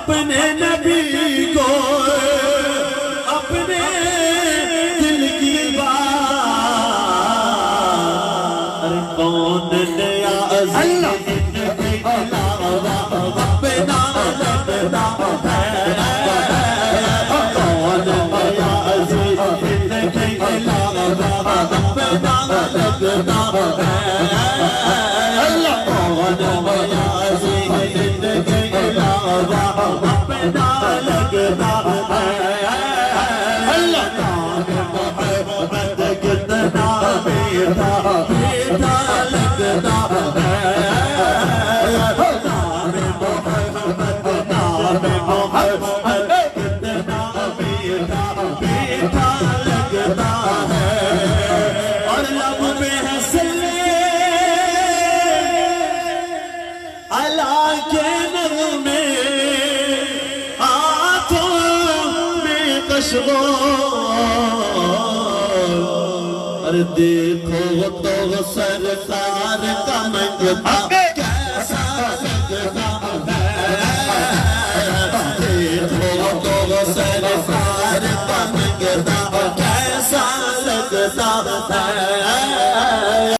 اپنے نبی کو اپنے دل کی بات کون نیا عزیز اپنا لگتا ہے کون نیا عزیز اپنا لگتا ہے کون نیا عزیز اپنا لگتا ہے محمد کتنا میٹھا میٹھا لگتا ہے محمد کتنا میٹھا میٹھا لگتا ہے اور لب پہ ہے صلی اللہ کے نغمے ہاتھوں میں اور دیکھو تو سرکار کا منگتا کیسا لگتا ہے دیکھو تو سرکار کا منگتا کیسا لگتا ہے